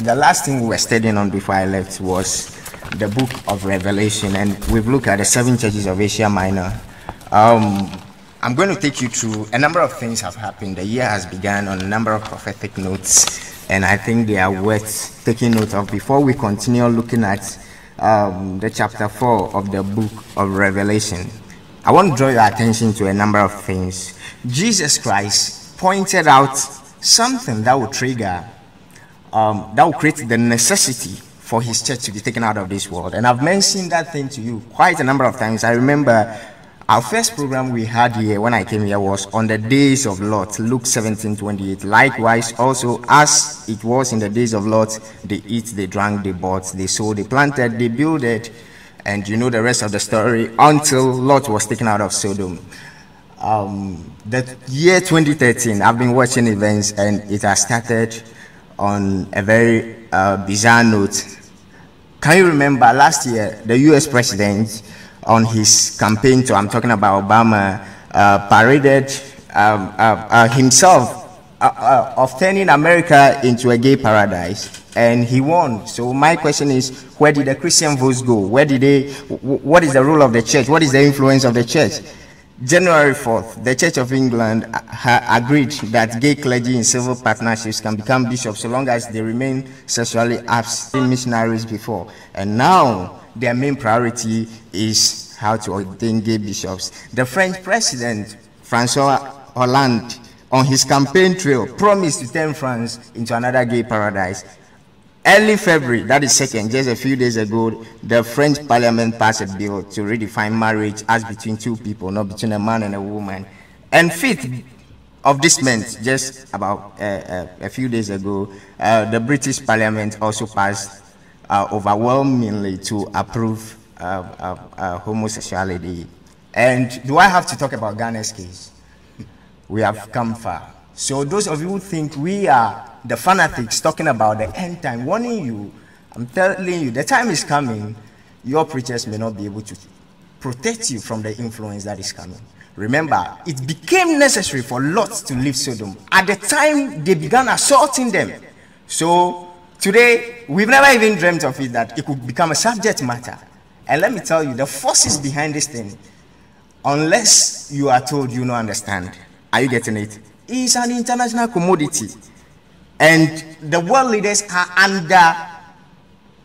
The last thing we were studying on before I left was the book of Revelation, and we've looked at the 7 churches of Asia Minor. I'm going to take you through a number of things have happened. The year has begun on a number of prophetic notes, and I think they are worth taking note of before we continue looking at the chapter 4 of the book of Revelation. I want to draw your attention to a number of things. Jesus Christ pointed out something that will trigger, that will create the necessity for his church to be taken out of this world. And I've mentioned that thing to you quite a number of times. I remember our first program we had here when I came here was on the days of Lot, Luke 17:28. Likewise, also as it was in the days of Lot, they eat, they drank, they bought, they sold, they planted, they builded, and you know the rest of the story until Lot was taken out of Sodom. The year 2013, I've been watching events, and it has started on a very bizarre note. Can you remember last year, the US president on his campaign tour, I'm talking about Obama, paraded himself of turning America into a gay paradise, and he won. So my question is, where did the Christian votes go? Where did they? What is the role of the church? What is the influence of the church? January 4th, the Church of England agreed that gay clergy in civil partnerships can become bishops so long as they remain sexually abstinent missionaries before. And now their main priority is how to ordain gay bishops. The French president, François Hollande, on his campaign trail, promised to turn France into another gay paradise. Early February, that is second, just a few days ago, the French parliament passed a bill to redefine marriage as between two people, not between a man and a woman. And 5th of this month, just about a few days ago, the British parliament also passed overwhelmingly to approve homosexuality. And do I have to talk about Ghana's case? We have come far. So those of you who think we are the fanatics talking about the end time, warning you, I'm telling you, the time is coming. Your preachers may not be able to protect you from the influence that is coming. Remember, it became necessary for Lot to leave Sodom at the time they began assaulting them. So today, we've never even dreamt of it, that it could become a subject matter. And let me tell you, the forces behind this thing, unless you are told, you don't understand. Are you getting it? It's an international commodity. And the world leaders are under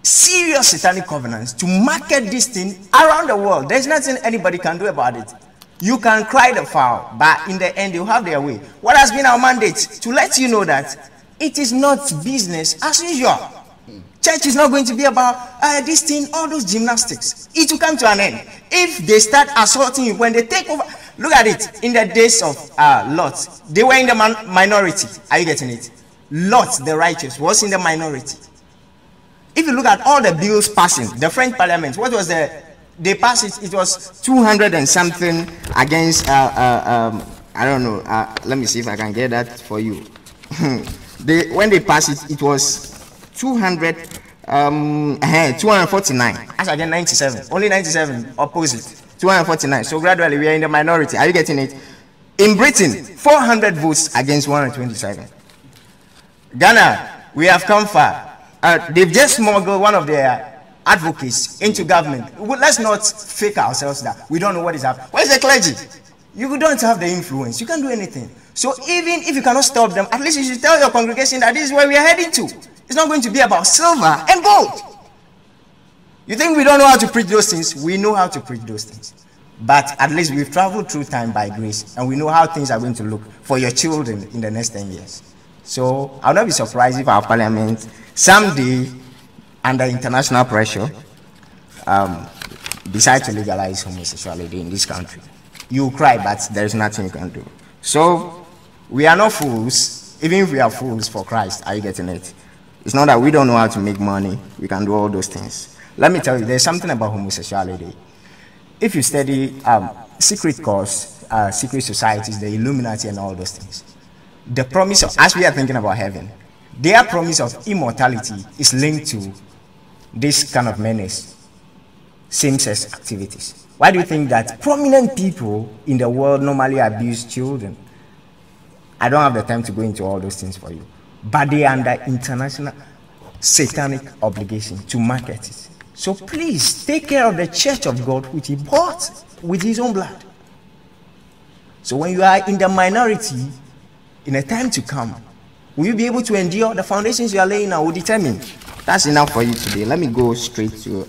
serious satanic covenants to market this thing around the world. There's nothing anybody can do about it. You can cry the foul, but in the end, they'll have their way. What has been our mandate? To let you know that it is not business as usual. Church is not going to be about this thing, all those gymnastics. It will come to an end. If they start assaulting you, when they take over, look at it. In the days of Lot, they were in the minority. Are you getting it? Lot, the righteous, was in the minority. If you look at all the bills passing, the French parliament, what was they passed it, it was 200 and something against, I don't know, let me see if I can get that for you. When they passed it, it was 249. As again, 97. Only 97 opposite. 249. So gradually we are in the minority. Are you getting it? In Britain, 400 votes against 127. Ghana, we have come far. They've just smuggled one of their advocates into government. Let's not fake ourselves that we don't know what is happening. Where's the clergy? You don't have the influence. You can't do anything. So even if you cannot stop them, at least you should tell your congregation that this is where we are heading to. It's not going to be about silver and gold. You think we don't know how to preach those things? We know how to preach those things. But at least we've traveled through time by grace, and we know how things are going to look for your children in the next 10 years. So I'll not be surprised if our parliament someday, under international pressure, decide to legalize homosexuality in this country. You cry, but there's nothing you can do. So we are not fools, even if we are fools for Christ. Are you getting it? It's not that we don't know how to make money. We can do all those things. Let me tell you, there's something about homosexuality. If you study secret cause, secret societies, the Illuminati and all those things, the promise of, as we are thinking about heaven, their promise of immortality is linked to this kind of menace, same-sex activities. Why do you think that prominent people in the world normally abuse children? I don't have the time to go into all those things for you. But they are under international satanic obligation to market it. So please take care of the church of God, which he bought with his own blood. So when you are in the minority, in a time to come, will you be able to endure? The foundations you are laying now will determine. That's enough for you today. Let me go straight to